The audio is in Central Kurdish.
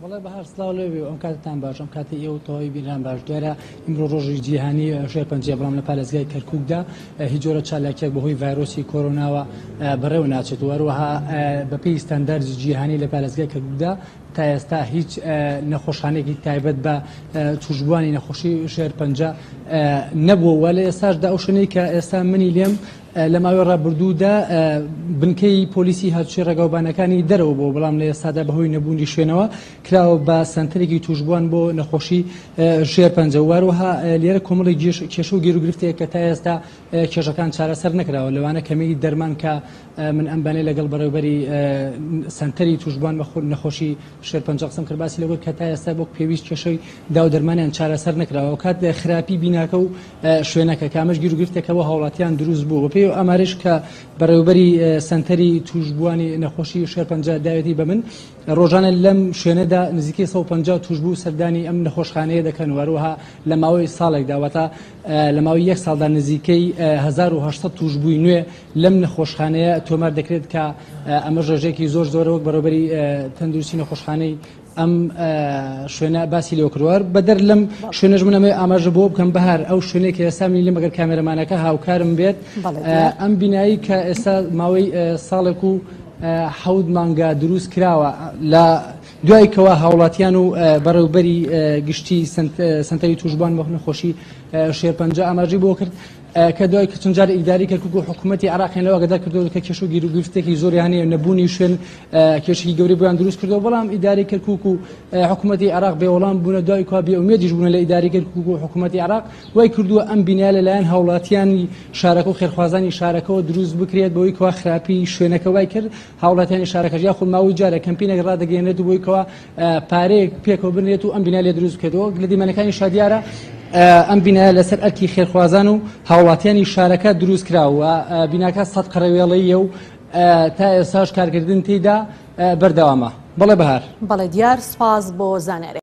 وڵای بەهار سڵاو لێوێ ئەم کاتتان باش ئەم کاتی ئێوە تەواوی بیران باش دیارە ئیمڕۆ ڕۆژی جیهانی شێر پەنجێ بەڵام لە پارێزگای کەرکووکدا هیچ جۆرە چالاکیەک بەهۆی ڤایرۆسی کۆرۆناوە بەڕێوە ناچێت و هەروەها بەپێی ستانداردی جیهانی لە پارێزگای کەرکووکدا تا ئێستا هیچ نەخۆشخانەیەکی تایبەت بە توشبوانی نەخۆشی شێر پەنجە نەبووە لە ئێستاشدا ئەو شوێنەی کە ئێستا منی لێم لە ماوەی ڕابردوودا بنکەی پۆلیسی هاتوچی ڕێگاوبانەکانی دەرەوە بۆ بەڵام لە ئێستادا بەهۆی نەبوونی شوێنەوە کراوە بە سنتەرێکی توشبوان بۆ نەخۆشی شێر پەنجە وەروەها لێرە کۆمەڵی کێشە و گێروگرفتەیە کە تا ئێستا کێشەکان چارەسەر نەکراوە لەوانە کەمەی دەرمان کە من ئەمبانەی لەگەڵ بەڕێوەبەری سنتەری توشبوان بە نەخۆشی شێر پەنجە قسەم کرد باسی لەوە کە تا ئێستا بۆ پێویست کێشەی داو دەرمانیان چارەسەر نەکراوە کات خراپی بیناکە و شوێنەکە کامەش گێروگرفتێکەوە هاوڵاتیان دروست بوو بەپێی ئەمارش کە بەڕێوەبەری سنتەری توشبوانی نەخۆشی شێر پەنجە داوێتی بە من ڕۆژانە لەم شوێنەدا نزیکەی 150 توشبوو سەردانی ئەم نەخۆشخانەیە دەکەن وەروەها لە ماوەی ساڵێکدا واتە لە ماوەی یەک ساڵدا نزیکەی 1800 توشبووی نوێ لەم نەخۆشخانەیە تۆمار دەکرێت کە ئەمە ژێژێکی زۆر زۆرە وەک بەڕێوەبەری تەندروستی نەخۆشخانەی ئەم شوێنە باسی لێ کردووە بەدەر لەم شوێنەش منەمە ئاماژە بۆ بکەم بەهار ئەو شوێنێک کە ئێستا منی لێ مەگەر کامێرەمانەکە هاوکارم بێت ئەم بینایی کە ئێستا ماوەی ساڵێک و حەوت مانگا دروست کراوە لە دوایکەوە هاوڵاتیان و بەڕێوەبەری گشتی سنتەری توشبوان بە نەخۆشی شێر پەنجە ئاماژەی بۆ کرد کە دوای کە چەند جار ئیداری کەرکووک و حکوومەتی عێراقیان لەوە ئاگادار کردەوە کە کێشە و گێروگرفتێکی زۆریان هەیە نەبوونی شوێن کێشەی گەورەی بۆیان دروست کردەوە بەڵام ئیداری کەرکووک و حکوومەتی عێراق بێوەڵام بوونە دوای کوا بێئومێدیش بوونە لە ئیداری کەرکووک و حکوومەتی عێراق وای کردووە ئەم بینایە لەلایەن هاوڵاتیانی شارەکە و خێرخوازانی شارەکەەوە دروست بکرێت بۆی کوا خراپی شوێنەکە وای کرد هاوڵاتیانی شارەکەش یاخود ماوەی جارە کەمپینێک ڕادەگەێنێت و بۆی کەوا پارەیەک پێکەوە بنرێت و ئەم بینایە لێ دروست بکرێتەوە لە دیمەنەکانی شادیارە ئەم بینایە لەسەر ئەرکی خێرخوازان و هاوڵاتیانی شارەکە دروست کراوە بیناکە سەد قەرەوێڵەیە و تا ئێستاش کارکردن تێیدا بەردەوامە بەڵێ بەهار بەڵێ دیار سپاس بۆ زانیاری